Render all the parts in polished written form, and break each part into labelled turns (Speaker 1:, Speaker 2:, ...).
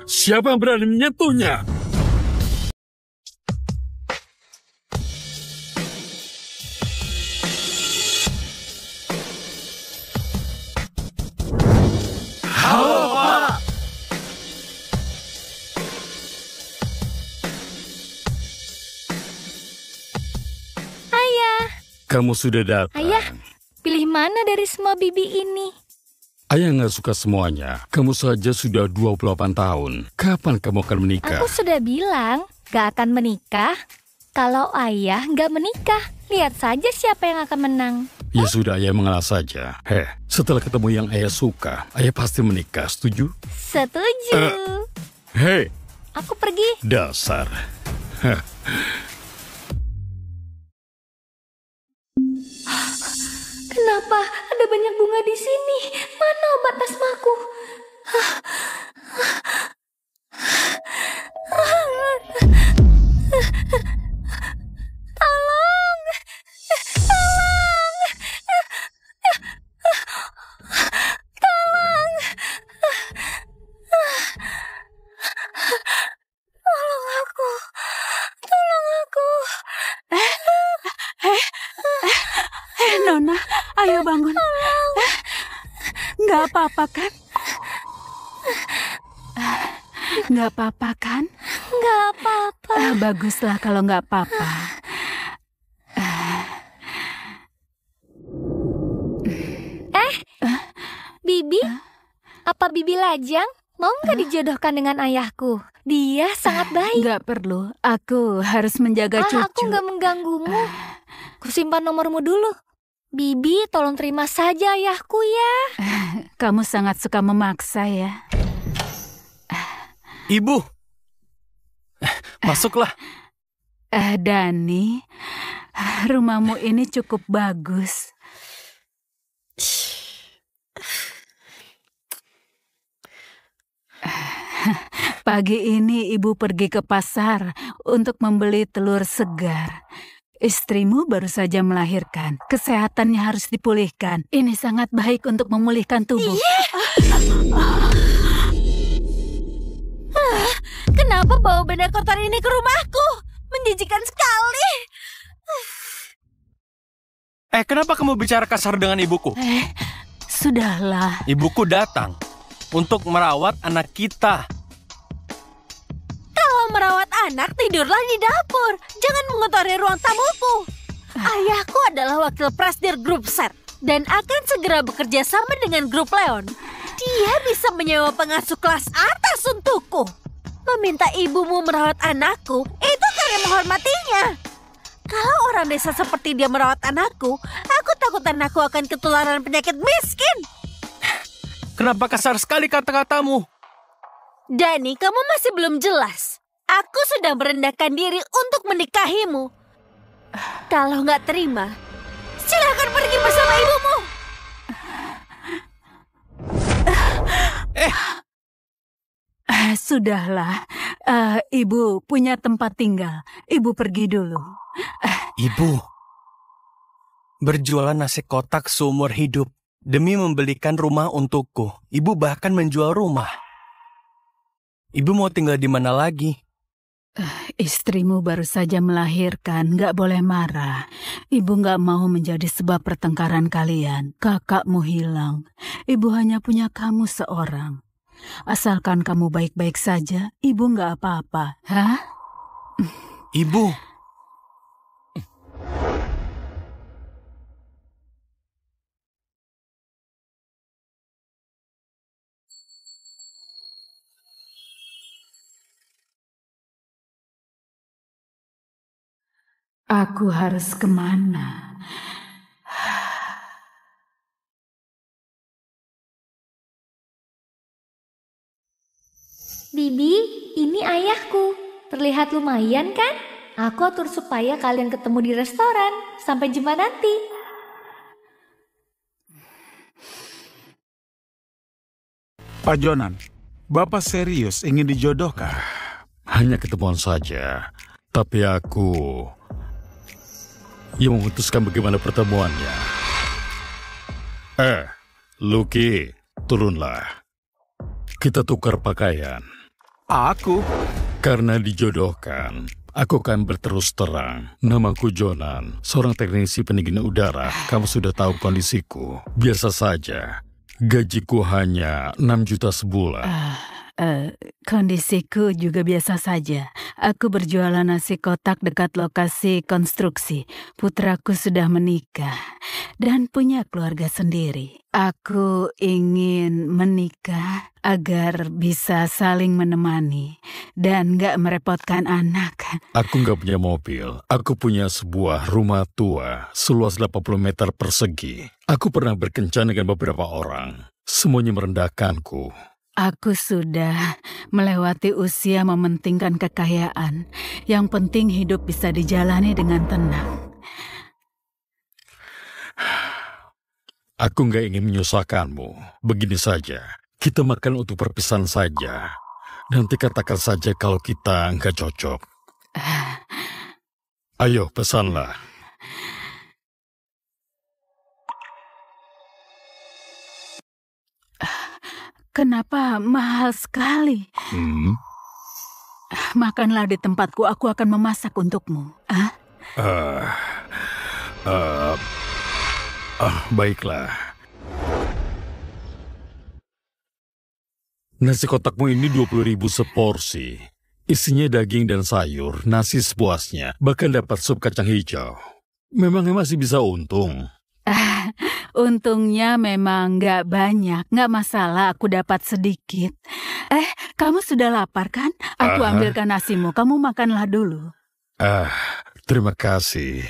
Speaker 1: Siapa yang berani menyentuhnya?
Speaker 2: Halo, Pak.
Speaker 3: Ayah.
Speaker 1: Kamu sudah datang.
Speaker 3: Ayah, pilih mana dari semua bibi ini?
Speaker 1: Ayah nggak suka semuanya. Kamu saja sudah 28 tahun. Kapan kamu akan menikah?
Speaker 3: Aku sudah bilang gak akan menikah. Kalau ayah gak menikah, lihat saja siapa yang akan menang.
Speaker 1: Ya sudah, ayah mengalah saja. Setelah ketemu yang ayah suka, ayah pasti menikah. Setuju?
Speaker 3: Setuju.
Speaker 1: Hei.
Speaker 3: Aku pergi.
Speaker 1: Dasar.
Speaker 3: Kenapa ada banyak bunga di sini? Mana obat asmaku? Tolong! Tolong! Tolong! Tolong aku! Tolong aku!
Speaker 4: Nona, ayo bangun. Nggak apa-apa kan? Nggak apa-apa kan?
Speaker 3: Nggak apa-apa.
Speaker 4: Baguslah kalau nggak apa-apa.
Speaker 3: Bibi? Apa Bibi Lajang? Mau nggak dijodohkan dengan ayahku? Dia sangat baik.
Speaker 4: Nggak perlu, aku harus menjaga cucu.
Speaker 3: Aku nggak mengganggumu. Kusimpan nomormu dulu. Bibi, tolong terima saja ayahku ya.
Speaker 4: Kamu sangat suka memaksa ya.
Speaker 2: Ibu, masuklah.
Speaker 4: Dani, rumahmu ini cukup bagus. Pagi ini ibu pergi ke pasar untuk membeli telur segar. Istrimu baru saja melahirkan. Kesehatannya harus dipulihkan. Ini sangat baik untuk memulihkan tubuh.
Speaker 3: Kenapa bawa benda kotor ini ke rumahku? Menjijikan sekali.
Speaker 2: Kenapa kamu bicara kasar dengan ibuku?
Speaker 4: Sudahlah.
Speaker 2: Ibuku datang untuk merawat anak kita.
Speaker 3: Kalau merawat anak, tidurlah di dapur. Jangan mengotori ruang tamuku. Ayahku adalah wakil presidir grup Set dan akan segera bekerja sama dengan grup Leon. Dia bisa menyewa pengasuh kelas atas untukku. Meminta ibumu merawat anakku, itu karena menghormatinya. Kalau orang desa seperti dia merawat anakku, aku takut anakku akan ketularan penyakit miskin.
Speaker 2: Kenapa kasar sekali kata-katamu?
Speaker 3: Dani, kamu masih belum jelas. Aku sudah merendahkan diri untuk menikahimu. Kalau nggak terima, silakan pergi bersama ibumu.
Speaker 4: Sudahlah. Ibu punya tempat tinggal. Ibu pergi dulu.
Speaker 2: Ibu, berjualan nasi kotak seumur hidup demi membelikan rumah untukku. Ibu bahkan menjual rumah. Ibu mau tinggal di mana lagi?
Speaker 4: Istrimu baru saja melahirkan, nggak boleh marah. Ibu nggak mau menjadi sebab pertengkaran kalian. Kakakmu hilang. Ibu hanya punya kamu seorang. Asalkan kamu baik-baik saja, ibu nggak apa-apa. Hah?
Speaker 2: Ibu.
Speaker 4: Aku harus kemana?
Speaker 3: Bibi, ini ayahku. Terlihat lumayan kan? Aku atur supaya kalian ketemu di restoran. Sampai jumpa nanti.
Speaker 5: Pak Jonan, Bapak serius ingin dijodohkan?
Speaker 1: Hanya ketemuan saja. Tapi aku yang memutuskan bagaimana pertemuannya. Lucky, turunlah. kita tukar pakaian.
Speaker 5: Aku?
Speaker 1: Karena dijodohkan, aku akan berterus terang. Namaku Jonan, seorang teknisi pendingin udara. Kamu sudah tahu kondisiku. Biasa saja. Gajiku hanya 6 juta sebulan.
Speaker 4: Kondisiku juga biasa saja. Aku berjualan nasi kotak dekat lokasi konstruksi. Putraku sudah menikah dan punya keluarga sendiri. Aku ingin menikah agar bisa saling menemani dan gak merepotkan anak.
Speaker 1: Aku nggak punya mobil. Aku punya sebuah rumah tua seluas 80 meter persegi. Aku pernah berkencan dengan beberapa orang. Semuanya merendahkanku.
Speaker 4: Aku sudah melewati usia mementingkan kekayaan. Yang penting hidup bisa dijalani dengan tenang.
Speaker 1: Aku nggak ingin menyusahkanmu. Begini saja, kita makan untuk perpisahan saja. Nanti katakan saja kalau kita nggak cocok. Ayo, pesanlah.
Speaker 4: Kenapa mahal sekali? Makanlah di tempatku, aku akan memasak untukmu.
Speaker 1: Baiklah. Nasi kotakmu ini 20.000 seporsi. Isinya daging dan sayur, nasi sepuasnya, bahkan dapat sup kacang hijau. Memangnya masih bisa untung?
Speaker 4: Untungnya memang nggak banyak. Nggak masalah, aku dapat sedikit. Kamu sudah lapar kan? Aku ambilkan nasimu, kamu makanlah dulu.
Speaker 1: Terima kasih.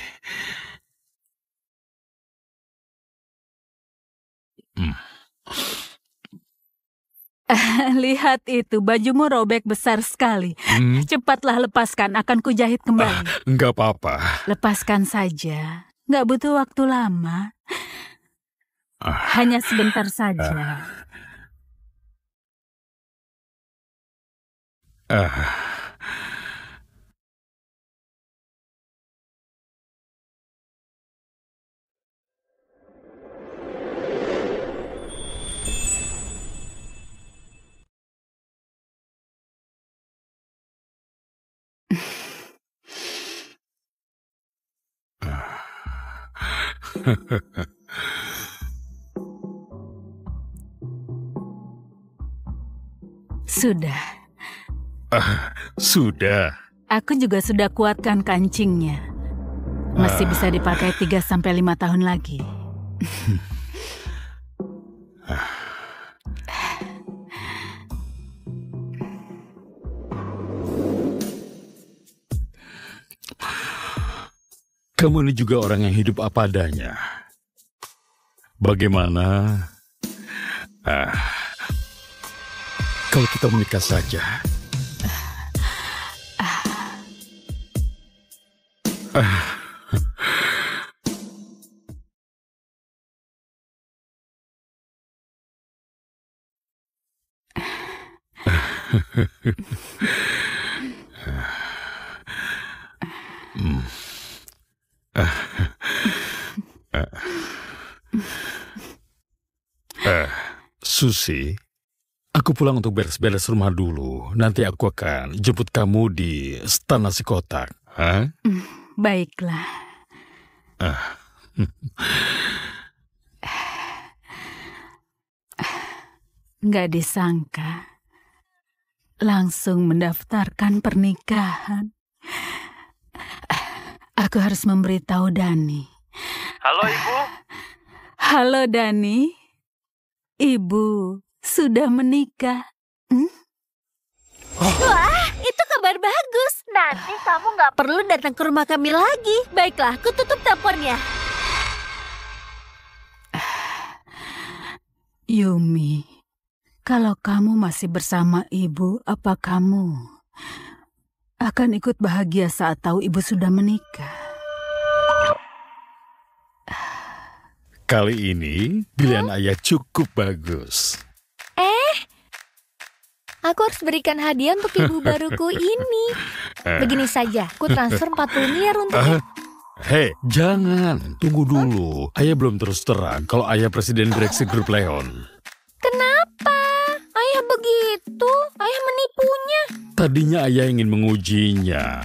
Speaker 4: Lihat itu, bajumu robek besar sekali. Cepatlah lepaskan, akan kujahit kembali.
Speaker 1: Nggak apa-apa.
Speaker 4: Lepaskan saja, nggak butuh waktu lama. Hanya sebentar saja. Sudah.
Speaker 1: Sudah.
Speaker 4: Aku juga sudah kuatkan kancingnya. Masih bisa dipakai 3-5 tahun lagi.
Speaker 1: Kamu ini juga orang yang hidup apa adanya. Bagaimana? Kalau kita menikah saja. Susi, aku pulang untuk beres-beres rumah dulu. Nanti aku akan jemput kamu di stan nasi kotak.
Speaker 4: Baiklah. Nggak disangka, langsung mendaftarkan pernikahan. Aku harus memberitahu Dani.
Speaker 2: Halo, Ibu.
Speaker 4: Halo, Dani. Ibu sudah menikah.
Speaker 3: Wah, itu kabar bagus. Nanti kamu nggak perlu datang ke rumah kami lagi. Baiklah, aku tutup teleponnya.
Speaker 4: Yumi, kalau kamu masih bersama ibu, apa kamu akan ikut bahagia saat tahu ibu sudah menikah?
Speaker 1: Kali ini pilihan ayah cukup bagus.
Speaker 6: Aku harus berikan hadiah untuk ibu baruku ini. Begini saja, aku transfer 40 miliar untuknya.
Speaker 1: Hei, jangan. Tunggu dulu. Ayah belum terus terang kalau ayah presiden direksi grup Leon.
Speaker 6: Kenapa? Ayah begitu.
Speaker 1: Tadinya ayah ingin mengujinya.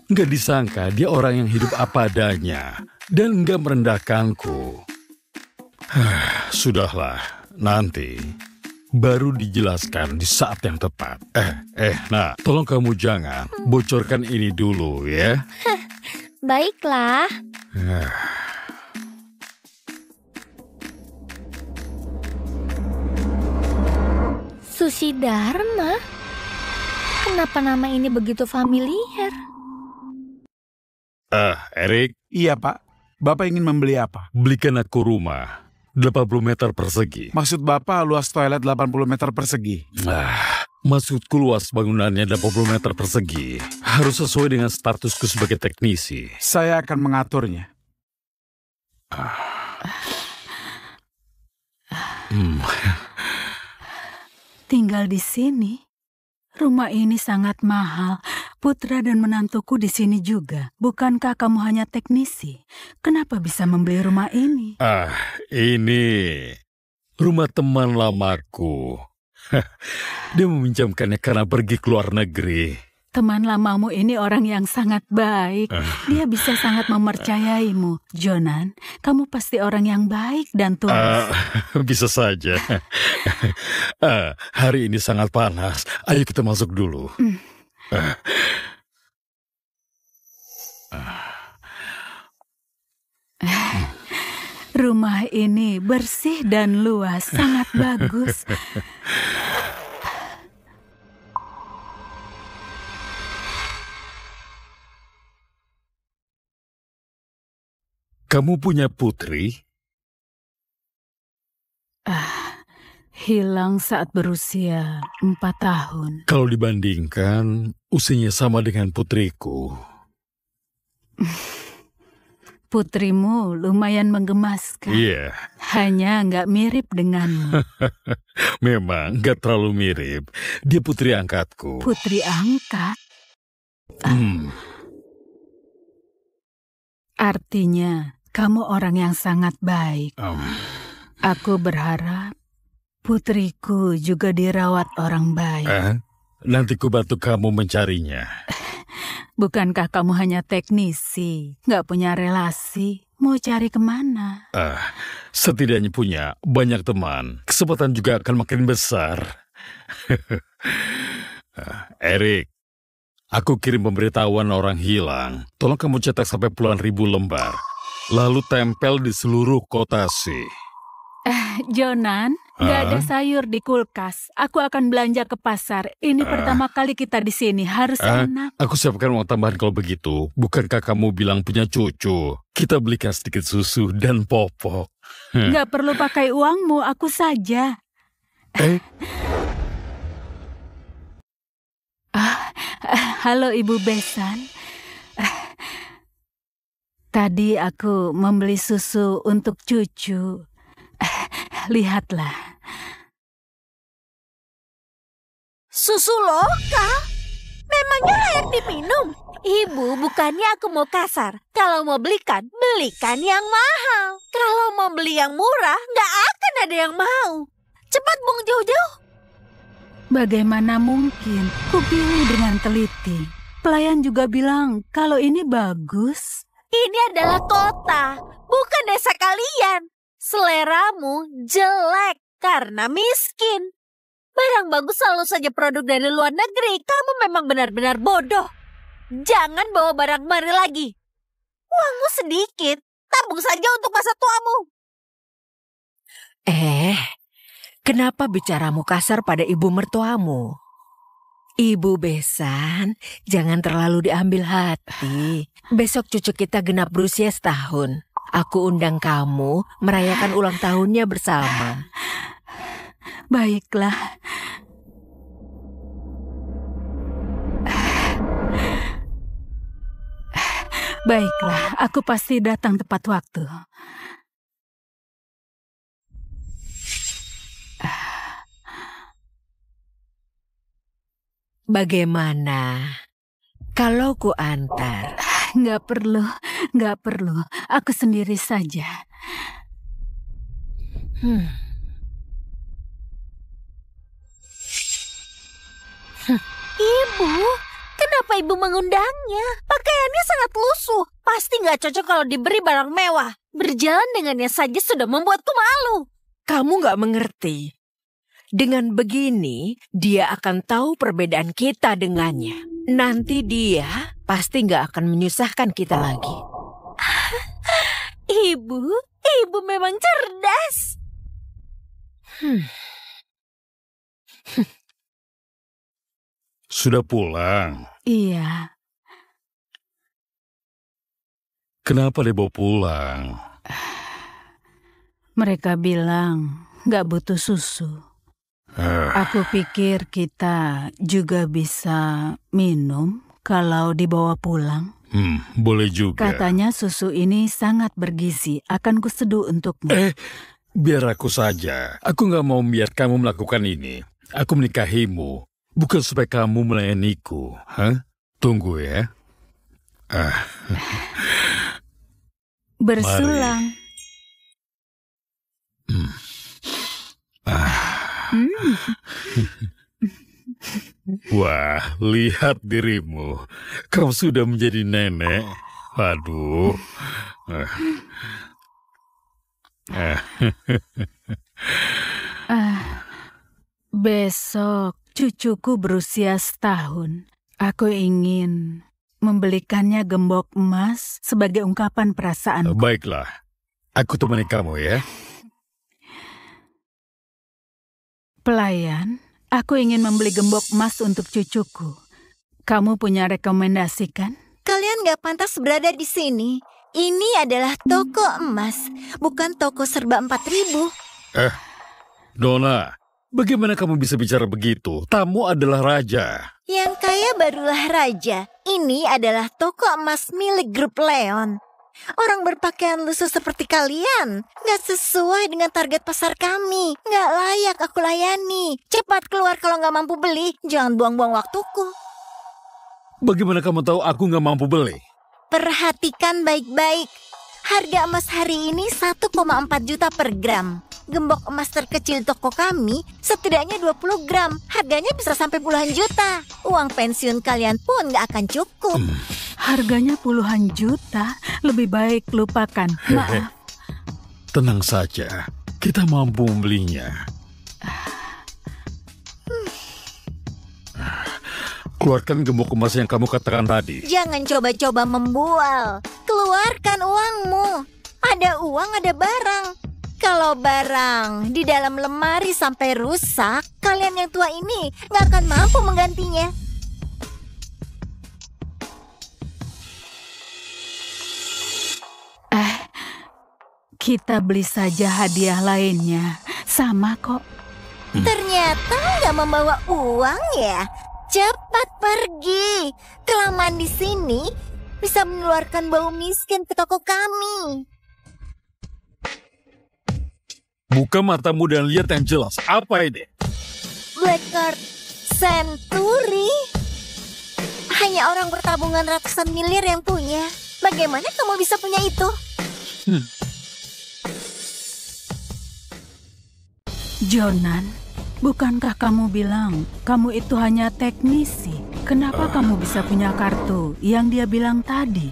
Speaker 1: Nggak disangka dia orang yang hidup apa adanya dan nggak merendahkanku. Sudahlah, nanti baru dijelaskan di saat yang tepat. Nah, tolong kamu jangan bocorkan ini dulu ya.
Speaker 6: Baiklah. Sushi Dharma? Kenapa nama ini begitu familiar?
Speaker 1: Erik.
Speaker 5: Iya, Pak. Bapak ingin membeli apa?
Speaker 1: Belikan aku rumah 80 meter persegi.
Speaker 5: Maksud Bapak luas toilet 80 meter persegi?
Speaker 1: Maksudku luas bangunannya 80 meter persegi. Harus sesuai dengan statusku sebagai teknisi.
Speaker 5: Saya akan mengaturnya.
Speaker 4: Tinggal di sini. Rumah ini sangat mahal. Putra dan menantuku di sini juga. Bukankah kamu hanya teknisi? Kenapa bisa membeli rumah ini?
Speaker 1: Ini rumah teman lamaku. Dia meminjamkannya karena pergi ke luar negeri.
Speaker 4: Teman lamamu ini orang yang sangat baik. Dia bisa sangat mempercayaimu. Jonan, kamu pasti orang yang baik dan tulus.
Speaker 1: Bisa saja. Hari ini sangat panas. Ayo kita masuk dulu.
Speaker 4: Rumah ini bersih dan luas, sangat bagus.
Speaker 1: Kamu punya putri?
Speaker 4: Hilang saat berusia 4 tahun.
Speaker 1: Kalau dibandingkan, usianya sama dengan putriku.
Speaker 4: Putrimu lumayan menggemaskan.
Speaker 1: Iya.
Speaker 4: Hanya nggak mirip denganmu.
Speaker 1: Memang nggak terlalu mirip. Dia putri angkatku.
Speaker 4: Putri angkat? Artinya, kamu orang yang sangat baik. Aku berharap putriku juga dirawat orang baik.
Speaker 1: Nanti ku bantu kamu mencarinya.
Speaker 4: Bukankah kamu hanya teknisi, nggak punya relasi? Mau cari kemana?
Speaker 1: Setidaknya punya banyak teman. Kesempatan juga akan makin besar. Erik, aku kirim pemberitahuan orang hilang. Tolong kamu cetak sampai puluhan ribu lembar. Lalu tempel di seluruh kota sih.
Speaker 4: Jonan, nggak ada sayur di kulkas. Aku akan belanja ke pasar. Ini pertama kali kita di sini. Harus enak.
Speaker 1: Aku siapkan uang tambahan kalau begitu. Bukankah kamu bilang punya cucu? Kita belikan sedikit susu dan popok.
Speaker 4: Nggak perlu pakai uangmu, aku saja. Halo Ibu Besan. Tadi aku membeli susu untuk cucu. Lihatlah.
Speaker 3: Susu lokal? Memangnya layak diminum? Ibu, bukannya aku mau kasar. Kalau mau belikan yang mahal. Kalau mau beli yang murah, nggak akan ada yang mau. Cepat buang jauh-jauh.
Speaker 4: Bagaimana mungkin? Kupilih dengan teliti. Pelayan juga bilang kalau ini bagus.
Speaker 3: Ini adalah kota, bukan desa kalian. Seleramu jelek karena miskin. Barang bagus selalu saja produk dari luar negeri. Kamu memang benar-benar bodoh. Jangan bawa barang kemari lagi. Uangmu sedikit. Tabung saja untuk masa tuamu.
Speaker 7: Kenapa bicaramu kasar pada ibu mertuamu? Ibu Besan, jangan terlalu diambil hati. Besok cucu kita genap berusia setahun. Aku undang kamu merayakan ulang tahunnya bersama.
Speaker 4: Baiklah. Baiklah, aku pasti datang tepat waktu.
Speaker 7: Bagaimana kalau ku antar?
Speaker 4: Nggak perlu. Aku sendiri saja.
Speaker 3: Ibu, kenapa ibu mengundangnya? Pakaiannya sangat lusuh. Pasti nggak cocok kalau diberi barang mewah. Berjalan dengannya saja sudah membuatku malu.
Speaker 7: Kamu nggak mengerti. Dengan begini, dia akan tahu perbedaan kita dengannya. Nanti dia pasti nggak akan menyusahkan kita lagi.
Speaker 3: Ibu memang cerdas.
Speaker 1: Sudah pulang.
Speaker 4: Iya,
Speaker 1: Kenapa dibawa pulang?
Speaker 4: mereka bilang nggak butuh susu. Aku pikir kita juga bisa minum kalau dibawa pulang.
Speaker 1: Boleh juga.
Speaker 4: Katanya susu ini sangat bergizi. Akan kuseduh untukmu.
Speaker 1: Biar aku saja. Aku nggak mau biar kamu melakukan ini. Aku menikahimu, bukan supaya kamu melayaniku. Hah? Tunggu ya.
Speaker 4: Bersulang.
Speaker 1: Wah, lihat dirimu. Kamu sudah menjadi nenek. Waduh.
Speaker 4: Besok cucuku berusia setahun. Aku ingin membelikannya gembok emas sebagai ungkapan perasaan.
Speaker 1: Baiklah, aku temani kamu ya.
Speaker 4: Pelayan, aku ingin membeli gembok emas untuk cucuku. Kamu punya rekomendasi kan?
Speaker 8: Kalian gak pantas berada di sini. Ini adalah toko emas, bukan toko serba 4.000.
Speaker 1: Donna, bagaimana kamu bisa bicara begitu? Tamu adalah raja.
Speaker 8: Yang kaya barulah raja. Ini adalah toko emas milik grup Leon. Orang berpakaian lusuh seperti kalian gak sesuai dengan target pasar kami. Gak layak aku layani. Cepat keluar kalau gak mampu beli. Jangan buang-buang waktuku.
Speaker 1: Bagaimana kamu tahu aku nggak mampu beli?
Speaker 8: Perhatikan baik-baik. Harga emas hari ini 1,4 juta per gram. Gembok emas terkecil toko kami setidaknya 20 gram. Harganya bisa sampai puluhan juta. Uang pensiun kalian pun gak akan cukup.
Speaker 4: Harganya puluhan juta. Lebih baik lupakan. Maaf.
Speaker 1: Tenang saja, kita mampu membelinya. Keluarkan gembok emas yang kamu katakan tadi.
Speaker 8: Jangan coba-coba membual. Keluarkan uangmu. Ada uang, ada barang. Kalau barang di dalam lemari sampai rusak, kalian yang tua ini gak akan mampu menggantinya.
Speaker 4: Kita beli saja hadiah lainnya. Sama kok.
Speaker 8: Ternyata gak membawa uang ya. Cepat pergi. Kelamaan di sini bisa mengeluarkan bau miskin ke toko kami.
Speaker 1: Buka matamu dan lihat yang jelas. Apa ini?
Speaker 8: Blackguard Century. Hanya orang bertabungan ratusan miliar yang punya. Bagaimana kamu bisa punya itu?
Speaker 4: Jonan, bukankah kamu bilang kamu itu hanya teknisi? Kenapa kamu bisa punya kartu yang dia bilang tadi?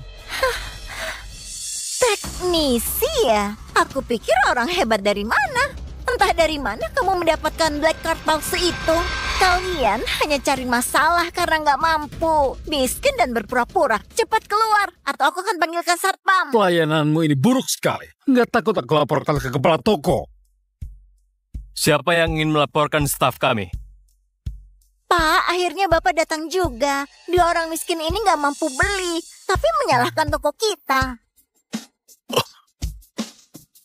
Speaker 8: Teknisi ya? Aku pikir orang hebat dari mana? Entah dari mana kamu mendapatkan black card palsu itu. Kalian hanya cari masalah karena nggak mampu. Miskin dan berpura-pura. Cepat keluar atau aku akan panggilkan satpam.
Speaker 1: Pelayananmu ini buruk sekali. Nggak takut aku laporkan ke kepala toko.
Speaker 2: Siapa yang ingin melaporkan staf kami?
Speaker 8: Pak, akhirnya Bapak datang juga. Dua orang miskin ini nggak mampu beli, tapi menyalahkan toko kita.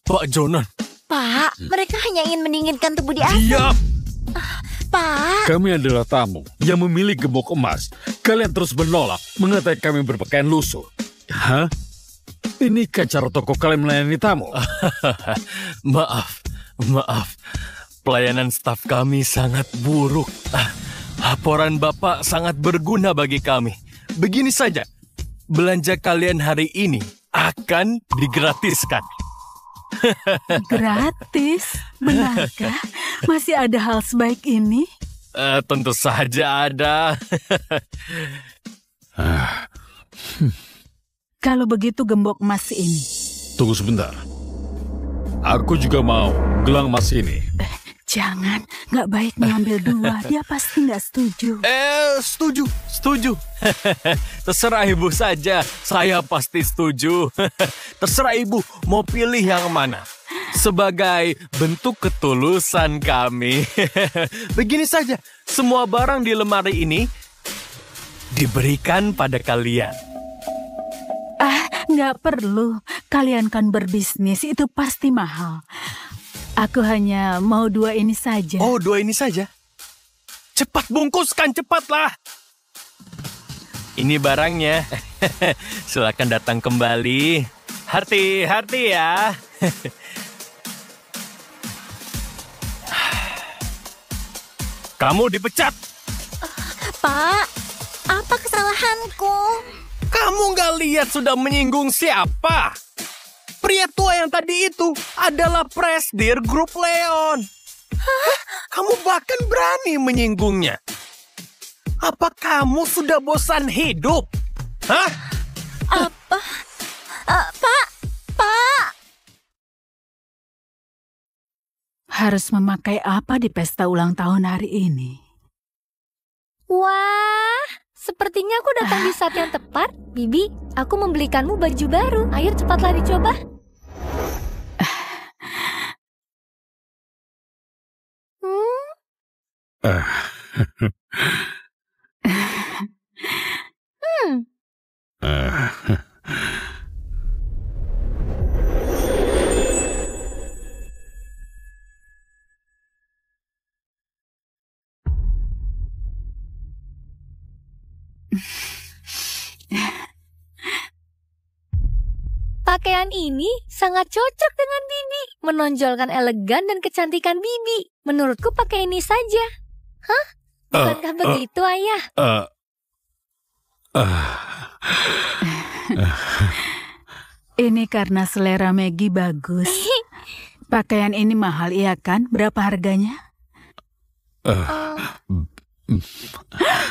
Speaker 2: Pak Jonan.
Speaker 8: Pak, mereka hanya ingin mendinginkan tubuh di atas.
Speaker 2: Diam!
Speaker 8: Pak,
Speaker 1: Kami adalah tamu yang memilih gembok emas. Kalian terus menolak, mengatakan kami berpakaian lusuh. Hah? Ini kan cara toko kalian melayani tamu?
Speaker 2: Maaf. Pelayanan staf kami sangat buruk. Laporan Bapak sangat berguna bagi kami. Begini saja, belanja kalian hari ini akan digratiskan.
Speaker 4: Gratis? Benarkah? Masih ada hal sebaik ini?
Speaker 2: Tentu saja ada.
Speaker 4: Kalau begitu gembok emas ini.
Speaker 1: Tunggu sebentar. Aku juga mau gelang emas ini.
Speaker 4: Jangan, nggak baik mengambil dua. Dia pasti nggak setuju.
Speaker 2: Setuju. Terserah ibu saja, saya pasti setuju. Terserah ibu mau pilih yang mana. Sebagai bentuk ketulusan kami. Begini saja, semua barang di lemari ini diberikan pada kalian.
Speaker 4: Nggak perlu. Kalian kan berbisnis, itu pasti mahal. Aku hanya mau dua ini saja.
Speaker 2: Oh, dua ini saja? Cepat bungkuskan, cepatlah. Ini barangnya. Silakan datang kembali. Hati-hati ya. Kamu dipecat.
Speaker 8: Pak, apa kesalahanku?
Speaker 2: Kamu nggak lihat sudah menyinggung siapa? Pria tua yang tadi itu adalah Presidir Grup Leon. Hah? Kamu bahkan berani menyinggungnya. Apa kamu sudah bosan hidup? Hah?
Speaker 8: Apa? Pak!
Speaker 4: Harus memakai apa di pesta ulang tahun hari ini?
Speaker 6: Wah, sepertinya aku datang di saat yang tepat. Bibi, aku membelikanmu baju baru. Ayo cepatlah dicoba. Pakaian ini sangat cocok dengan Bibi. Menonjolkan elegan dan kecantikan Bibi. Menurutku pakai ini saja. Hah? Bukankah begitu, Ayah?
Speaker 4: Ini karena selera Maggie bagus. Pakaian ini mahal, iya kan? Berapa harganya?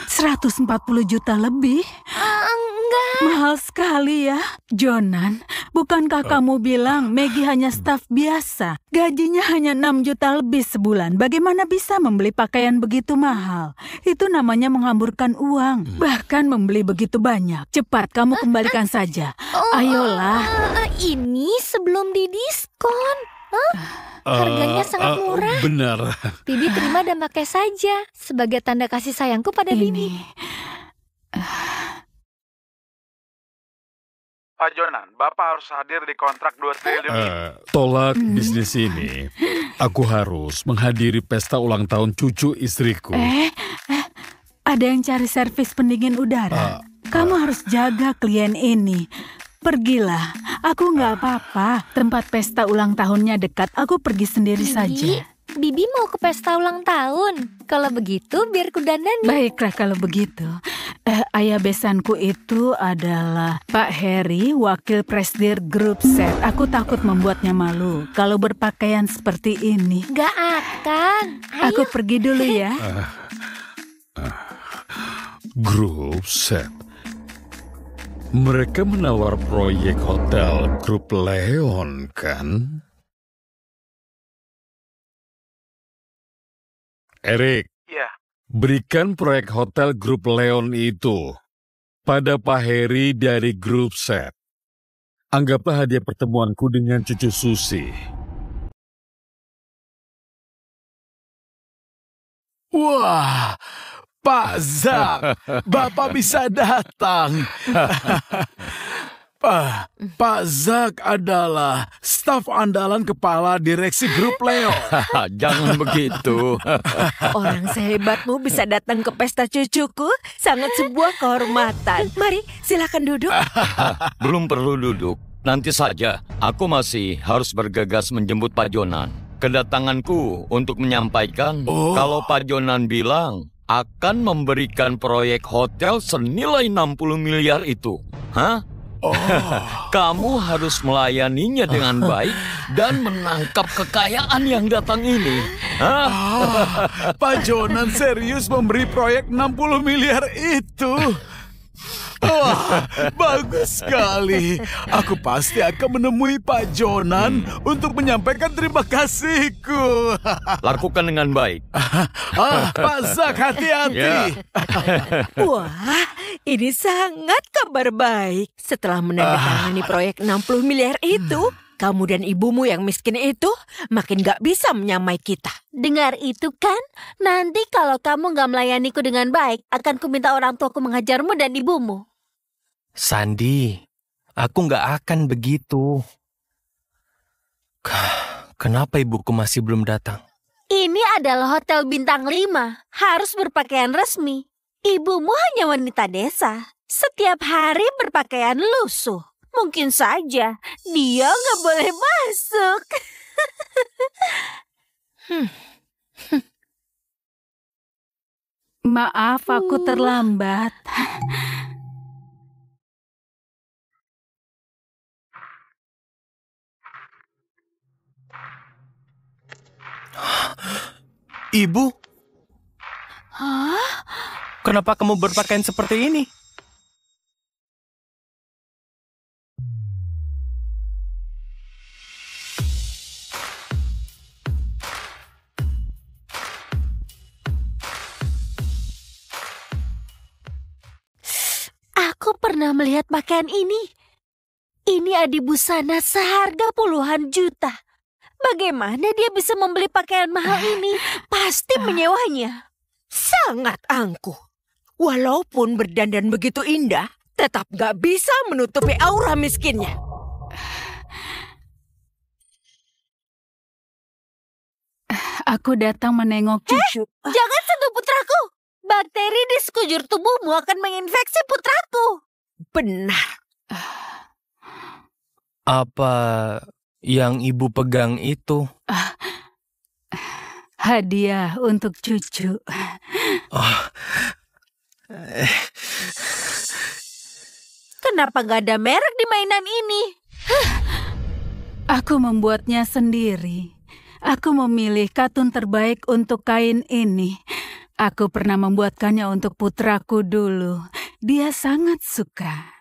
Speaker 4: 140 juta lebih.
Speaker 6: Enggak.
Speaker 4: Mahal sekali ya. Jonan, bukankah kamu bilang Maggie hanya staf biasa? Gajinya hanya 6 juta lebih sebulan. Bagaimana bisa membeli pakaian begitu mahal? Itu namanya menghamburkan uang. Bahkan membeli begitu banyak. Cepat, kamu kembalikan saja. Ayolah.
Speaker 6: Ini sebelum didiskon. Harganya sangat murah.
Speaker 1: Benar.
Speaker 6: Bibi terima dan pakai saja. Sebagai tanda kasih sayangku pada Bibi.
Speaker 5: Pak Jonan, Bapak harus hadir di kontrak 2 triliun ini.
Speaker 1: Tolak bisnis ini. Aku harus menghadiri pesta ulang tahun cucu istriku.
Speaker 4: Ada yang cari servis pendingin udara. Kamu harus jaga klien ini. Pergilah, aku nggak apa-apa. Tempat pesta ulang tahunnya dekat, aku pergi sendiri saja.
Speaker 6: Bibi mau ke pesta ulang tahun. Kalau begitu, biar ku dandani.
Speaker 4: Baiklah kalau begitu. Ayah besanku itu adalah Pak Harry, wakil presidir grup set. Aku takut membuatnya malu kalau berpakaian seperti ini.
Speaker 6: Gak akan. Ayo.
Speaker 4: Aku pergi dulu ya.
Speaker 1: Grup set. Mereka menawar proyek hotel Grup Leon, kan? Erik,
Speaker 5: Iya.
Speaker 1: berikan proyek hotel Grup Leon itu pada Pak Harry dari Grup Set. Anggaplah hadiah pertemuanku dengan cucu Susi.
Speaker 5: Wah, Pak Zak, Bapak bisa datang. Pak Zak adalah staf andalan kepala direksi grup Leo.
Speaker 9: Jangan begitu.
Speaker 7: Orang sehebatmu bisa datang ke pesta cucuku, sangat sebuah kehormatan. Mari, silakan duduk.
Speaker 9: Belum perlu duduk. Nanti saja, aku masih harus bergegas menjemput Pak Jonan. Kedatanganku untuk menyampaikan kalau Pak Jonan bilang akan memberikan proyek hotel senilai 60 miliar itu. Hah? Kamu harus melayaninya dengan baik dan menangkap kekayaan yang datang ini.
Speaker 5: Pak Jonan serius memberi proyek 60 miliar itu. Wah, bagus sekali. Aku pasti akan menemui Pak Jonan untuk menyampaikan terima kasihku.
Speaker 9: Lakukan dengan baik.
Speaker 5: Pak Zak, hati-hati.
Speaker 7: Wah, ini sangat kabar baik. Setelah menandatangani proyek 60 miliar itu, kamu dan ibumu yang miskin itu makin gak bisa menyamai kita.
Speaker 3: Dengar itu kan? Nanti kalau kamu gak melayaniku dengan baik, akan kuminta orang tuaku menghajarmu dan ibumu.
Speaker 2: Sandi, aku nggak akan begitu. Kenapa ibuku masih belum datang?
Speaker 3: Ini adalah hotel bintang 5. Harus berpakaian resmi. Ibumu hanya wanita desa. Setiap hari berpakaian lusuh. Mungkin saja dia nggak boleh masuk.
Speaker 4: Maaf, aku terlambat.
Speaker 2: Ibu,
Speaker 3: Hah?
Speaker 2: kenapa kamu berpakaian seperti ini?
Speaker 3: Aku pernah melihat pakaian ini. Ini adibusana seharga puluhan juta. Bagaimana dia bisa membeli pakaian mahal ini? Pasti menyewanya.
Speaker 7: Sangat angkuh. Walaupun berdandan begitu indah, tetap gak bisa menutupi aura miskinnya.
Speaker 4: Aku datang menengok cucu.
Speaker 3: Jangan sentuh putraku. Bakteri di sekujur tubuhmu akan menginfeksi putraku.
Speaker 7: Benar.
Speaker 2: Apa yang ibu pegang itu?
Speaker 4: Hadiah untuk cucu.
Speaker 3: Kenapa gak ada merek di mainan ini?
Speaker 4: Aku membuatnya sendiri. Aku memilih katun terbaik untuk kain ini. Aku pernah membuatkannya untuk putraku dulu. Dia sangat suka.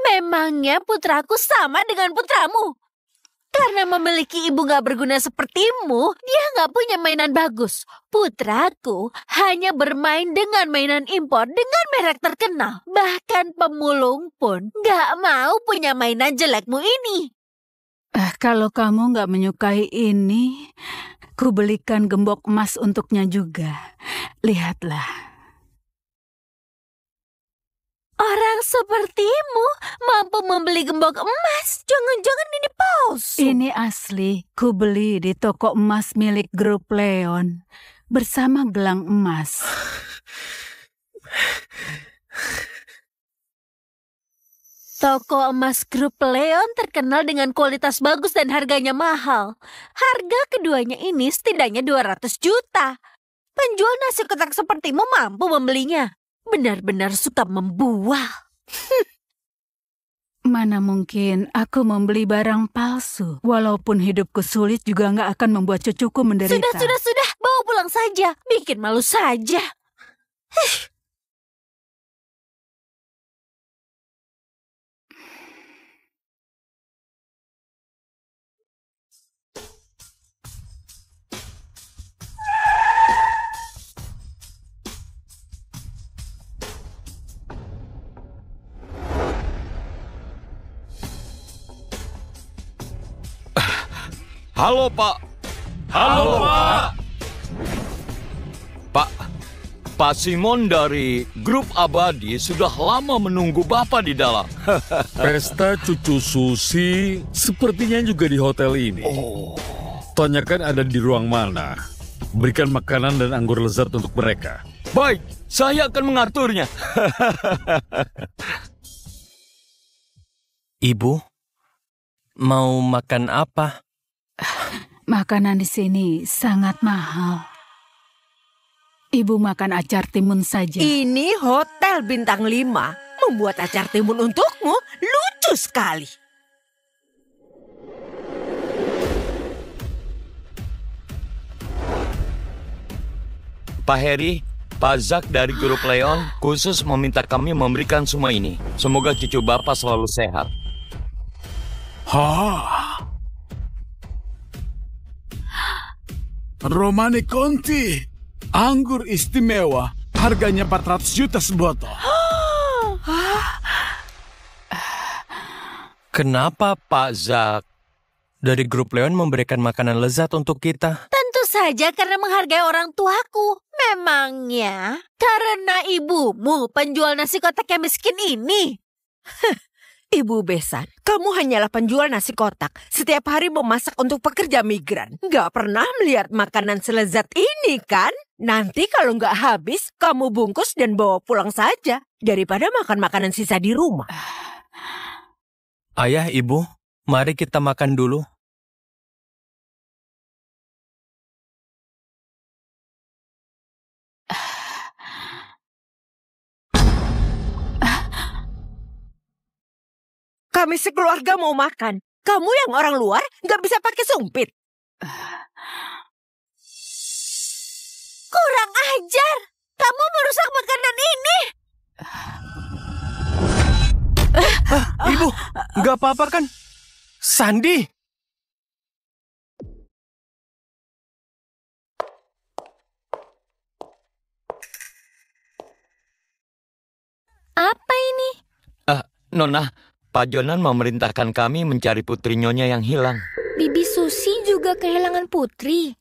Speaker 3: Memangnya putraku sama dengan putramu? Karena memiliki ibu gak berguna sepertimu, dia gak punya mainan bagus. Putraku hanya bermain dengan mainan impor dengan merek terkenal. Bahkan pemulung pun gak mau punya mainan jelekmu ini.
Speaker 4: Kalau kamu gak menyukai ini, ku belikan gembok emas untuknya juga. Lihatlah.
Speaker 3: Orang sepertimu mampu membeli gembok emas. Jangan-jangan ini palsu.
Speaker 4: Ini asli. Ku beli di toko emas milik Grup Leon bersama gelang emas.
Speaker 3: Toko emas Grup Leon terkenal dengan kualitas bagus dan harganya mahal. Harga keduanya ini setidaknya 200 juta. Penjual nasi kotak sepertimu mampu membelinya. Benar-benar suka membual.
Speaker 4: Mana mungkin aku membeli barang palsu. Walaupun hidupku sulit juga nggak akan membuat cucuku menderita.
Speaker 3: Sudah. Bawa pulang saja. Bikin malu saja.
Speaker 9: Halo, Pak. Pak Simon dari Grup Abadi sudah lama menunggu Bapak di dalam.
Speaker 1: Pesta cucu Susi sepertinya juga di hotel ini. Tanyakan ada di ruang mana. Berikan makanan dan anggur lezat untuk mereka.
Speaker 9: Baik, saya akan mengaturnya.
Speaker 2: Ibu, mau makan apa?
Speaker 4: Makanan di sini sangat mahal. Ibu makan acar timun saja.
Speaker 7: Ini hotel bintang 5. Membuat acar timun untukmu lucu Lucu sekali.
Speaker 9: Pak Heri, Pak Zak dari grup Leon khusus meminta kami memberikan semua ini. Semoga cucu Bapak selalu sehat.
Speaker 5: Romani Conti, anggur istimewa, harganya 400 juta sebotol.
Speaker 2: Kenapa Pak Zak dari grup Leon memberikan makanan lezat untuk kita?
Speaker 3: Tentu saja karena menghargai orang tuaku. Memangnya karena ibumu penjual nasi kotak yang miskin ini?
Speaker 7: Ibu Besan, kamu hanyalah penjual nasi kotak. Setiap hari memasak untuk pekerja migran. Nggak pernah melihat makanan selezat ini kan? Nanti kalau nggak habis, kamu bungkus dan bawa pulang saja. Daripada makan makanan sisa di rumah.
Speaker 2: Ayah, Ibu, mari kita makan dulu.
Speaker 7: Kami sekeluarga mau makan. Kamu yang orang luar nggak bisa pakai sumpit.
Speaker 3: Kurang ajar. Kamu merusak makanan ini.
Speaker 2: Ibu, nggak apa-apa kan? Sandi!
Speaker 6: Apa ini?
Speaker 9: Nona, Pak Jonan memerintahkan kami mencari putri Nyonya yang hilang.
Speaker 6: Bibi Susi juga kehilangan putri.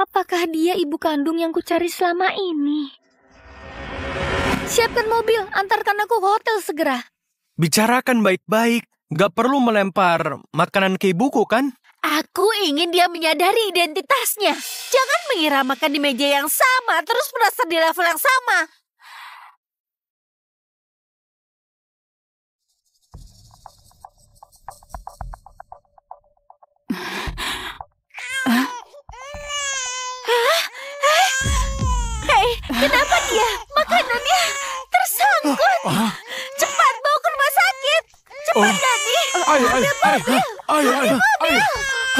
Speaker 6: Apakah dia ibu kandung yang kucari selama ini? Siapkan mobil, antarkan aku ke hotel segera.
Speaker 2: Bicarakan baik-baik. Gak perlu melempar makanan ke ibuku kan?
Speaker 3: Aku ingin dia menyadari identitasnya. Jangan mengira makan di meja yang sama, terus merasa di level yang sama. Hei, kenapa dia? Makanannya tersangkut. Cepat bawa ke rumah sakit. Cepat, Dani.
Speaker 5: Ayo.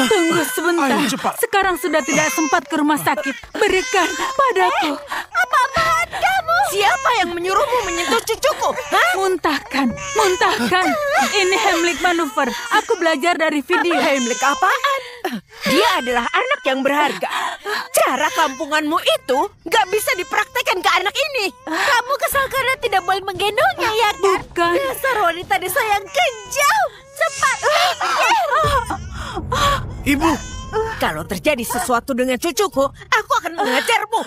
Speaker 4: Tunggu sebentar.
Speaker 5: Ayo, cepat.
Speaker 4: Sekarang sudah tidak sempat ke rumah sakit. Berikan padaku.
Speaker 3: Apa-apaan kamu?
Speaker 7: Siapa yang menyuruhmu menyentuh cucuku?
Speaker 4: Muntahkan. Ini Heimlich manuver. Aku belajar dari video.
Speaker 7: Heimlich apaan? Dia adalah anak yang berharga. Cara kampunganmu itu gak bisa dipraktekkan ke anak ini.
Speaker 3: Kamu kesal karena tidak boleh menggendongnya, ya kan?
Speaker 4: Bukan.
Speaker 3: Dasar wanita desa yang kejam. Cepat.
Speaker 2: Ibu!
Speaker 7: Kalau terjadi sesuatu dengan cucuku, aku akan mengajarmu.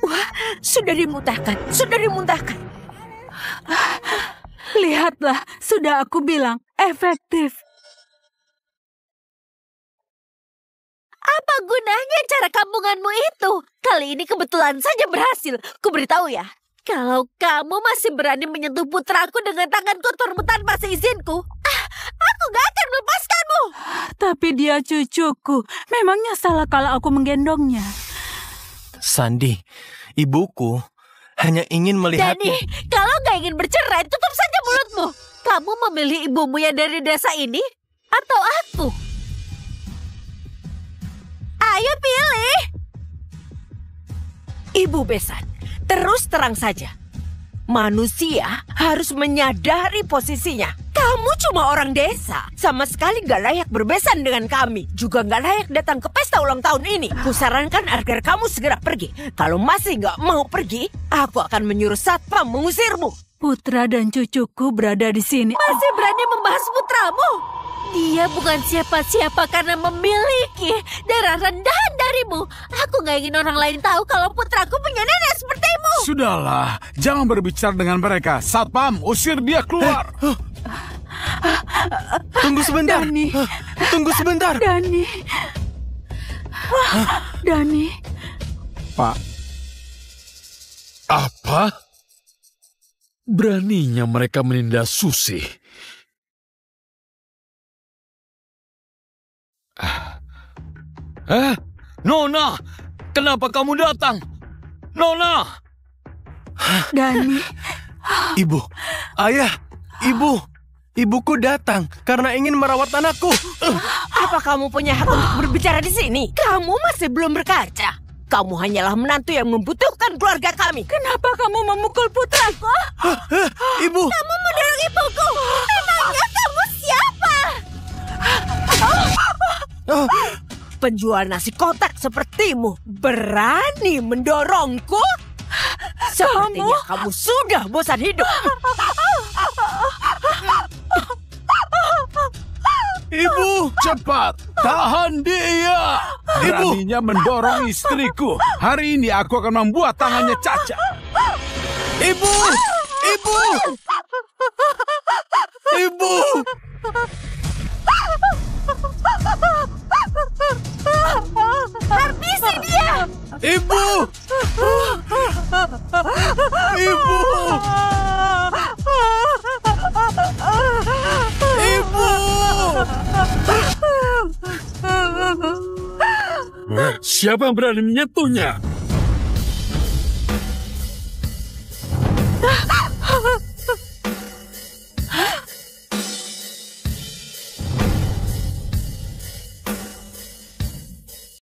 Speaker 7: Wah, sudah dimuntahkan.
Speaker 4: Lihatlah, sudah aku bilang, efektif.
Speaker 3: Apa gunanya cara kampunganmu itu? Kali ini kebetulan saja berhasil. Kuberitahu ya, kalau kamu masih berani menyentuh putraku dengan tangan kotormu tanpa seizinku, aku gak akan melepaskanmu.
Speaker 4: Tapi dia cucuku. Memangnya salah kalau aku menggendongnya?
Speaker 2: Sandi, ibuku hanya ingin melihat...
Speaker 3: Dani, kalau gak ingin bercerai, tutup saja mulutmu. Kamu memilih ibumu yang dari desa ini atau aku? Ayo pilih.
Speaker 7: Ibu Besan, terus terang saja. Manusia harus menyadari posisinya. Kamu cuma orang desa. Sama sekali gak layak berbesan dengan kami. Juga gak layak datang ke pesta ulang tahun ini. Kusarankan agar kamu segera pergi. Kalau masih gak mau pergi, aku akan menyuruh satpam mengusirmu.
Speaker 4: Putra dan cucuku berada di sini.
Speaker 3: Masih berani membahas putramu? Dia bukan siapa-siapa karena memiliki darah rendahan darimu. Aku gak ingin orang lain tahu kalau putraku punya nenek sepertimu.
Speaker 5: Sudahlah, jangan berbicara dengan mereka. Satpam, usir dia keluar.
Speaker 2: Tunggu sebentar.
Speaker 4: Dani.
Speaker 2: Tunggu sebentar.
Speaker 4: Dani. Dani.
Speaker 5: Pak.
Speaker 1: Apa? Beraninya mereka menindas Susi.
Speaker 9: Nona, kenapa kamu datang? Nona!
Speaker 4: Dani,
Speaker 2: Ibu, ayah, ibuku datang karena ingin merawat anakku.
Speaker 7: Apa kamu punya hak untuk berbicara di sini? Kamu masih belum berkaca. Kamu hanyalah menantu yang membutuhkan keluarga kami. Kenapa kamu memukul putraku?
Speaker 2: Ibu,
Speaker 3: Kamu mendorong ibuku. Memangnya kamu siapa?
Speaker 7: Penjual nasi kotak sepertimu berani mendorongku? Sepertinya kamu sudah bosan hidup.
Speaker 2: Ibu,
Speaker 5: Cepat, tahan dia. Beraninya mendorong istriku. Hari ini aku akan membuat tangannya cacat.
Speaker 2: Ibu, Ibu, Ibu.
Speaker 3: Habisi dia.
Speaker 2: Ibu, Ibu, Ibu.
Speaker 1: Siapa yang berani menyentuhnya?